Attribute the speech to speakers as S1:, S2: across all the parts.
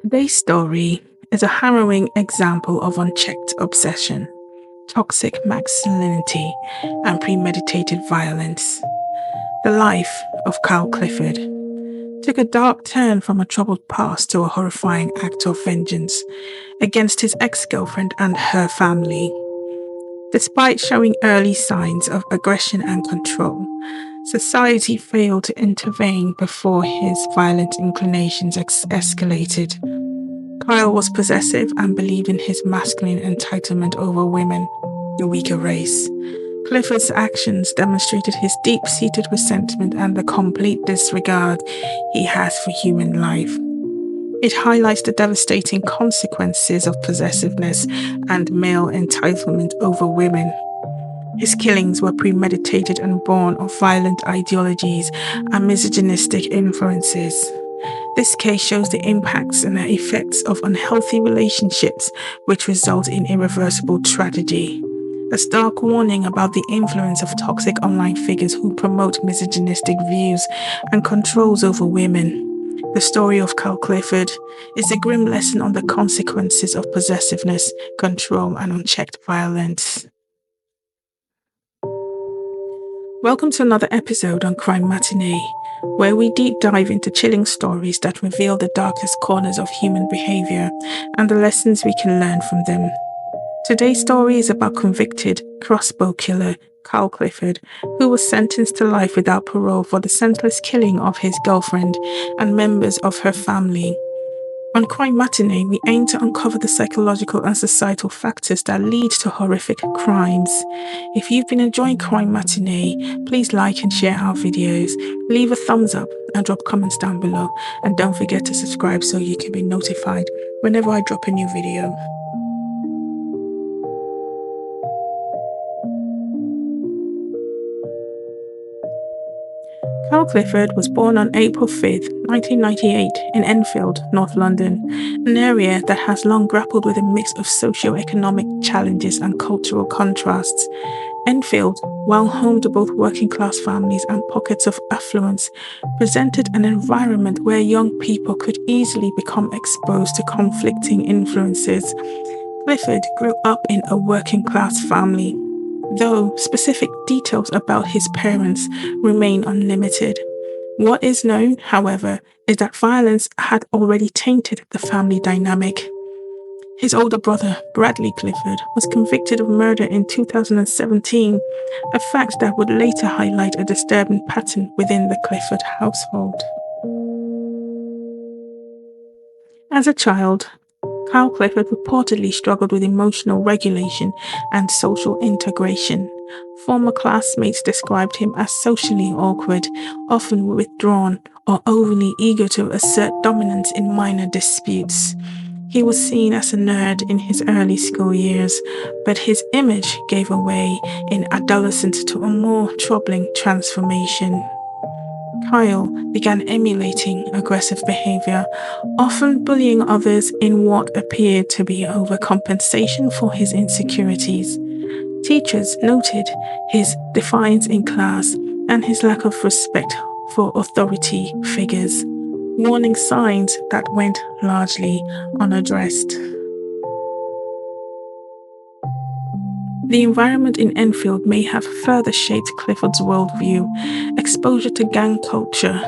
S1: Today's story is a harrowing example of unchecked obsession, toxic masculinity, and premeditated violence. The life of Carl Clifford took a dark turn from a troubled past to a horrifying act of vengeance against his ex-girlfriend and her family. Despite showing early signs of aggression and control, society failed to intervene before his violent inclinations escalated. Kyle was possessive and believed in his masculine entitlement over women, the weaker race. Clifford's actions demonstrated his deep-seated resentment and the complete disregard he has for human life. It highlights the devastating consequences of possessiveness and male entitlement over women. His killings were premeditated and born of violent ideologies and misogynistic influences. This case shows the impacts and the effects of unhealthy relationships which result in irreversible tragedy. A stark warning about the influence of toxic online figures who promote misogynistic views and controls over women. The story of Carl Clifford is a grim lesson on the consequences of possessiveness, control, and unchecked violence. Welcome to another episode on Crime Matinee, where we deep dive into chilling stories that reveal the darkest corners of human behavior and the lessons we can learn from them. Today's story is about convicted crossbow killer Carl Clifford, who was sentenced to life without parole for the senseless killing of his girlfriend and members of her family. On Crime Matinee, we aim to uncover the psychological and societal factors that lead to horrific crimes. If you've been enjoying Crime Matinee, please like and share our videos, leave a thumbs up and drop comments down below, and don't forget to subscribe so you can be notified whenever I drop a new video. Carl Clifford was born on April 5, 1998 in Enfield, North London, an area that has long grappled with a mix of socio-economic challenges and cultural contrasts. Enfield, while home to both working-class families and pockets of affluence, presented an environment where young people could easily become exposed to conflicting influences. Clifford grew up in a working-class family, though specific details about his parents remain unlimited. What is known, however, is that violence had already tainted the family dynamic. His older brother, Bradley Clifford, was convicted of murder in 2017, a fact that would later highlight a disturbing pattern within the Clifford household. As a child, Carl Clifford reportedly struggled with emotional regulation and social integration. Former classmates described him as socially awkward, often withdrawn, or overly eager to assert dominance in minor disputes. He was seen as a nerd in his early school years, but his image gave way in adolescence to a more troubling transformation. Kyle began emulating aggressive behavior, often bullying others in what appeared to be overcompensation for his insecurities. Teachers noted his defiance in class and his lack of respect for authority figures, warning signs that went largely unaddressed. The environment in Enfield may have further shaped Clifford's worldview. Exposure to gang culture,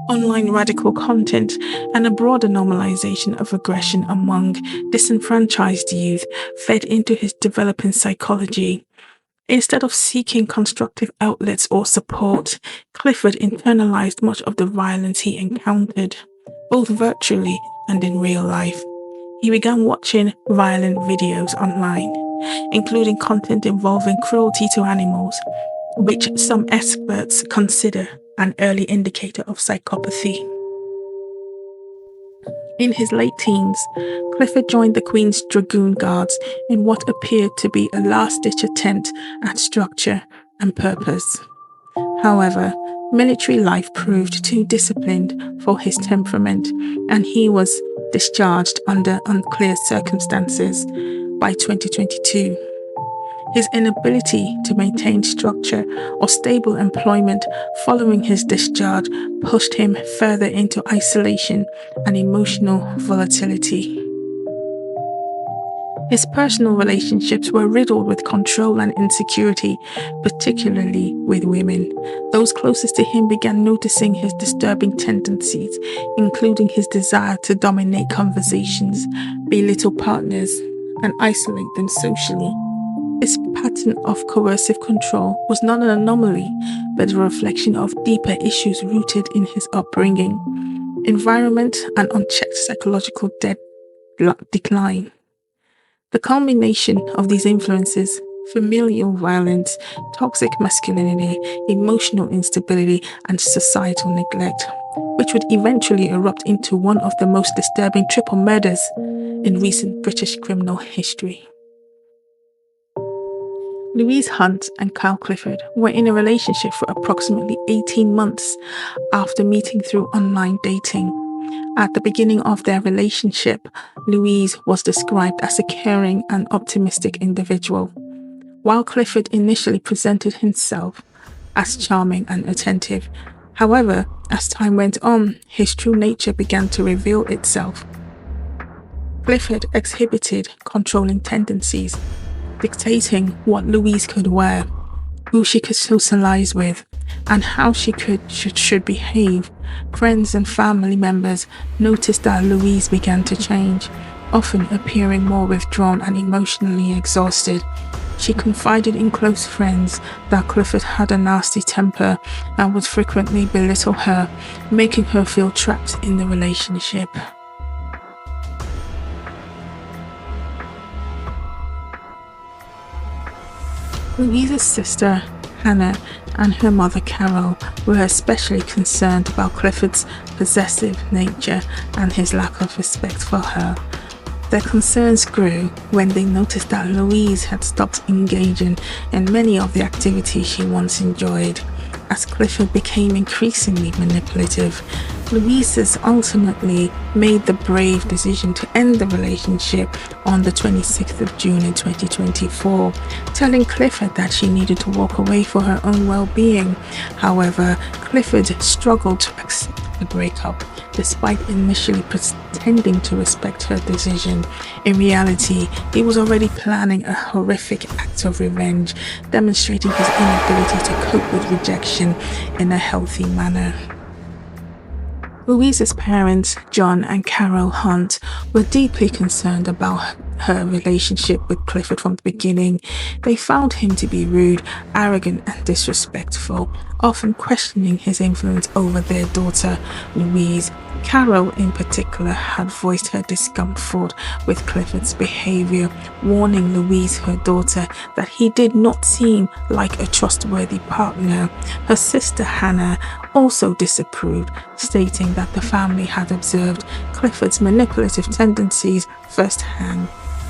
S1: online radical content, and a broader normalization of aggression among disenfranchised youth fed into his developing psychology. Instead of seeking constructive outlets or support, Clifford internalized much of the violence he encountered, both virtually and in real life. He began watching violent videos online, including content involving cruelty to animals, which some experts consider an early indicator of psychopathy. In his late teens, Clifford joined the Queen's Dragoon Guards in what appeared to be a last-ditch attempt at structure and purpose. However, military life proved too disciplined for his temperament, and he was discharged under unclear circumstances by 2022. His inability to maintain structure or stable employment following his discharge pushed him further into isolation and emotional volatility. His personal relationships were riddled with control and insecurity, particularly with women. Those closest to him began noticing his disturbing tendencies, including his desire to dominate conversations, belittle partners, and isolate them socially. This pattern of coercive control was not an anomaly, but a reflection of deeper issues rooted in his upbringing, environment, and unchecked psychological decline. The culmination of these influences, familial violence, toxic masculinity, emotional instability, and societal neglect, which would eventually erupt into one of the most disturbing triple murders in recent British criminal history. Louise Hunt and Kyle Clifford were in a relationship for approximately 18 months after meeting through online dating. At the beginning of their relationship, Louise was described as a caring and optimistic individual, while Clifford initially presented himself as charming and attentive. However, as time went on, his true nature began to reveal itself. Clifford exhibited controlling tendencies, dictating what Louise could wear, who she could socialize with, and how she should behave. Friends and family members noticed that Louise began to change, often appearing more withdrawn and emotionally exhausted. She confided in close friends that Clifford had a nasty temper and would frequently belittle her, making her feel trapped in the relationship. Louise's sister, Hannah, and her mother, Carol, were especially concerned about Clifford's possessive nature and his lack of respect for her. Their concerns grew when they noticed that Louise had stopped engaging in many of the activities she once enjoyed. As Clifford became increasingly manipulative, Louise ultimately made the brave decision to end the relationship on the 26th of June in 2024, telling Clifford that she needed to walk away for her own well-being. However, Clifford struggled to accept the breakup, despite initially pretending to respect her decision. In reality, he was already planning a horrific act of revenge, demonstrating his inability to cope with rejection in a healthy manner. Louise's parents, John and Carol Hunt, were deeply concerned about her relationship with Clifford from the beginning. They found him to be rude, arrogant, and disrespectful, often questioning his influence over their daughter, Louise. Carol, in particular, had voiced her discomfort with Clifford's behavior, warning Louise, her daughter, that he did not seem like a trustworthy partner. Her sister, Hannah, also disapproved, stating that the family had observed Clifford's manipulative tendencies firsthand.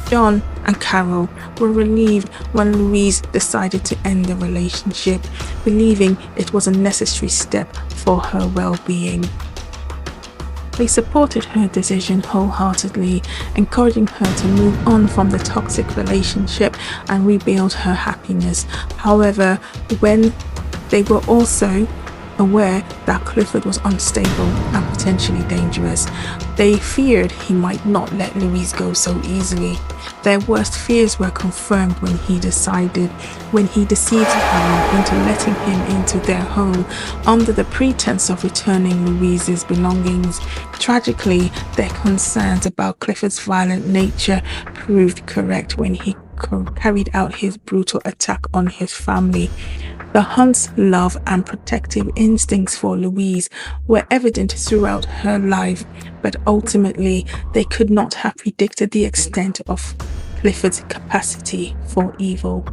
S1: John and Carol were relieved when Louise decided to end the relationship, believing it was a necessary step for her well-being. They supported her decision wholeheartedly, encouraging her to move on from the toxic relationship and rebuild her happiness. However, when they were also aware that Clifford was unstable and potentially dangerous, they feared he might not let Louise go so easily. Their worst fears were confirmed when he deceived Carol into letting him into their home under the pretense of returning Louise's belongings. Tragically, their concerns about Clifford's violent nature proved correct when he carried out his brutal attack on his family. The Hunts' love and protective instincts for Louise were evident throughout her life, but ultimately they could not have predicted the extent of Clifford's capacity for evil.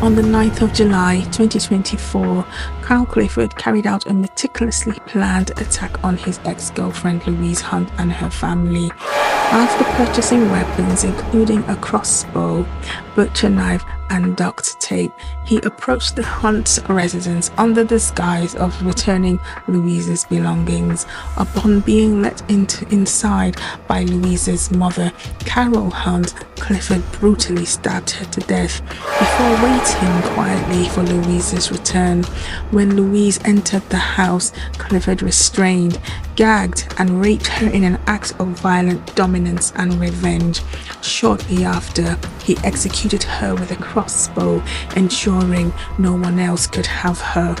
S1: On the 9th of July 2024, Kyle Clifford carried out a meticulously planned attack on his ex-girlfriend Louise Hunt and her family. After purchasing weapons including a crossbow, butcher knife, and duct tape, he approached the Hunt's residence under the disguise of returning Louise's belongings. Upon being let inside by Louise's mother, Carol Hunt, Clifford brutally stabbed her to death before waiting quietly for Louise's return. When Louise entered the house, Clifford restrained, gagged, and raped her in an act of violent dominance and revenge. Shortly after, he executed her with a crossbow, ensuring no one else could have her.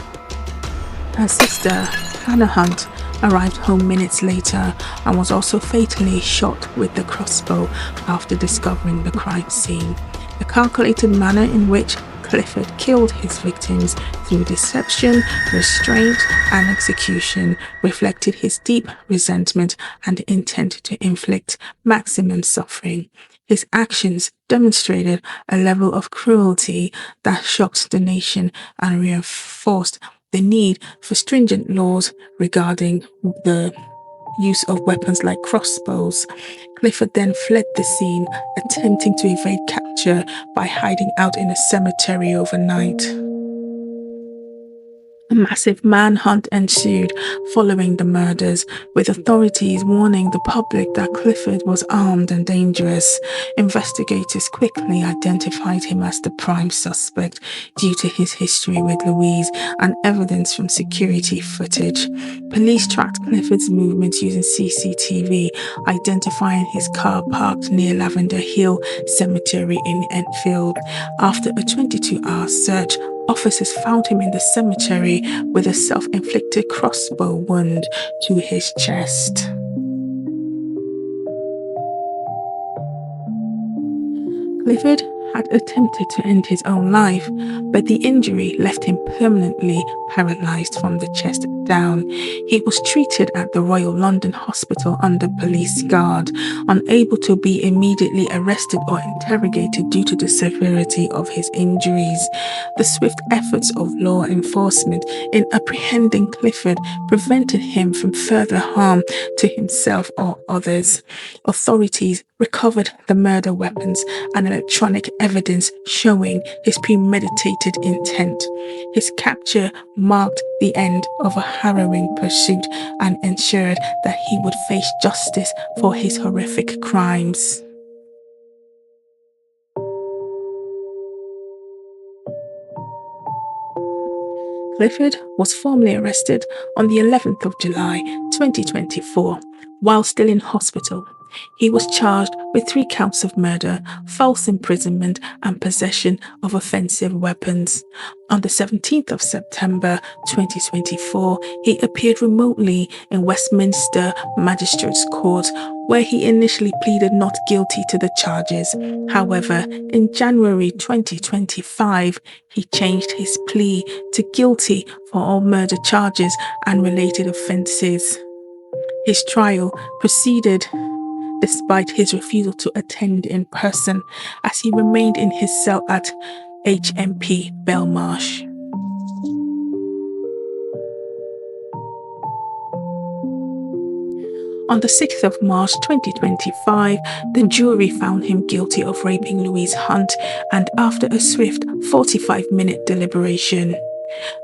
S1: Her sister, Hannah Hunt, arrived home minutes later and was also fatally shot with the crossbow after discovering the crime scene. The calculated manner in which Clifford killed his victims through deception, restraint, and execution reflected his deep resentment and intent to inflict maximum suffering. His actions demonstrated a level of cruelty that shocked the nation and reinforced the need for stringent laws regarding the use of weapons like crossbows. Clifford then fled the scene, attempting to evade capture by hiding out in a cemetery overnight. A massive manhunt ensued following the murders, with authorities warning the public that Clifford was armed and dangerous. Investigators quickly identified him as the prime suspect due to his history with Louise and evidence from security footage. Police tracked Clifford's movements using CCTV, identifying his car parked near Lavender Hill Cemetery in Enfield. After a 22-hour search, officers found him in the cemetery with a self-inflicted crossbow wound to his chest. Clifford had attempted to end his own life, but the injury left him permanently paralyzed from the chest down. He was treated at the Royal London Hospital under police guard, unable to be immediately arrested or interrogated due to the severity of his injuries. The swift efforts of law enforcement in apprehending Clifford prevented him from further harm to himself or others. Authorities recovered the murder weapons and electronic evidence showing his premeditated intent. His capture marked the end of a harrowing pursuit and ensured that he would face justice for his horrific crimes. Clifford was formally arrested on the 11th of July 2024 while still in hospital. He was charged with 3 counts of murder, false imprisonment, and possession of offensive weapons. On the 17th of September 2024, he appeared remotely in Westminster Magistrates Court, where he initially pleaded not guilty to the charges. However, in January 2025, he changed his plea to guilty for all murder charges and related offences. His trial proceeded despite his refusal to attend in person, as he remained in his cell at HMP Belmarsh. On the 6th of March 2025, the jury found him guilty of raping Louise Hunt, and after a swift 45-minute deliberation,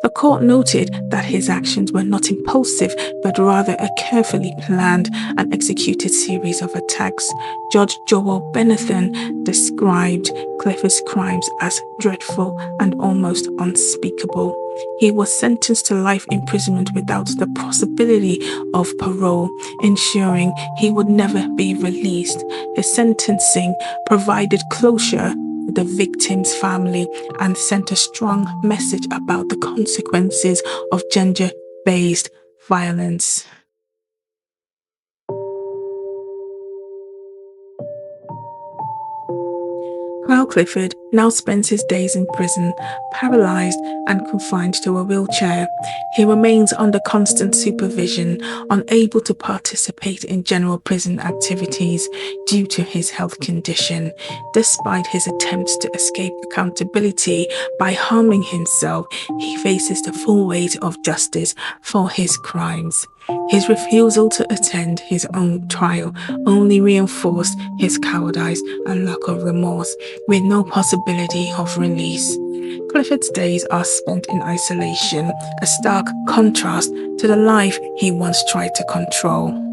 S1: the court noted that his actions were not impulsive, but rather a carefully planned and executed series of attacks. Judge Joel Benathan described Clifford's crimes as dreadful and almost unspeakable. He was sentenced to life imprisonment without the possibility of parole, ensuring he would never be released. His sentencing provided closure to the victim's family and sent a strong message about the consequences of gender-based violence. Carl Clifford now spends his days in prison, paralyzed and confined to a wheelchair. He remains under constant supervision, unable to participate in general prison activities due to his health condition. Despite his attempts to escape accountability by harming himself, he faces the full weight of justice for his crimes. His refusal to attend his own trial only reinforced his cowardice and lack of remorse, with no possibility of release. Clifford's days are spent in isolation, a stark contrast to the life he once tried to control.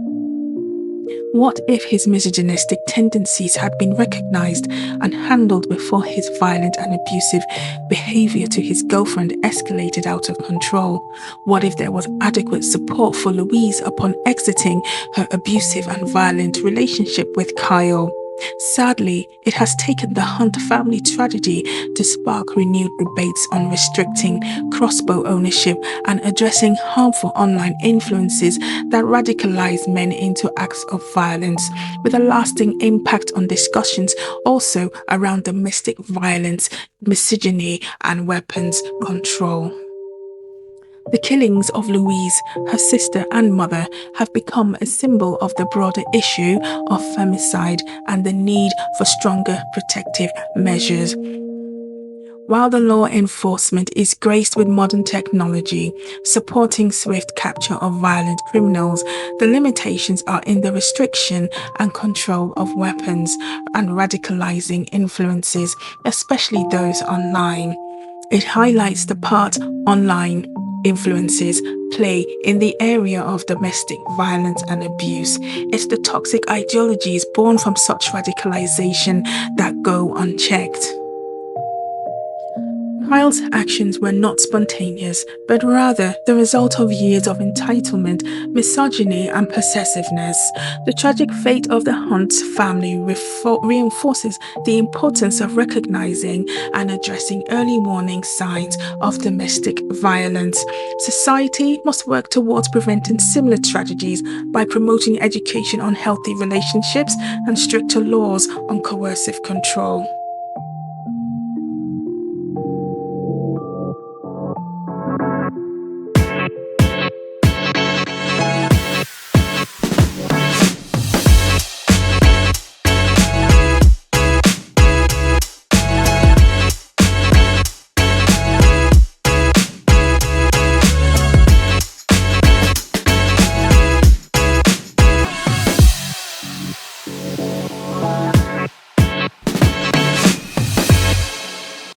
S1: What if his misogynistic tendencies had been recognized and handled before his violent and abusive behavior to his girlfriend escalated out of control? What if there was adequate support for Louise upon exiting her abusive and violent relationship with Kyle? Sadly, it has taken the Hunt family tragedy to spark renewed debates on restricting crossbow ownership and addressing harmful online influences that radicalize men into acts of violence, with a lasting impact on discussions also around domestic violence, misogyny, and weapons control. The killings of Louise, her sister and mother, have become a symbol of the broader issue of femicide and the need for stronger protective measures. While the law enforcement is graced with modern technology, supporting swift capture of violent criminals, the limitations are in the restriction and control of weapons and radicalizing influences, especially those online. It highlights the part online influences play in the area of domestic violence and abuse. It's the toxic ideologies born from such radicalization that go unchecked. Kyle's actions were not spontaneous, but rather the result of years of entitlement, misogyny, and possessiveness. The tragic fate of the Hunt family reinforces the importance of recognizing and addressing early warning signs of domestic violence. Society must work towards preventing similar tragedies by promoting education on healthy relationships and stricter laws on coercive control.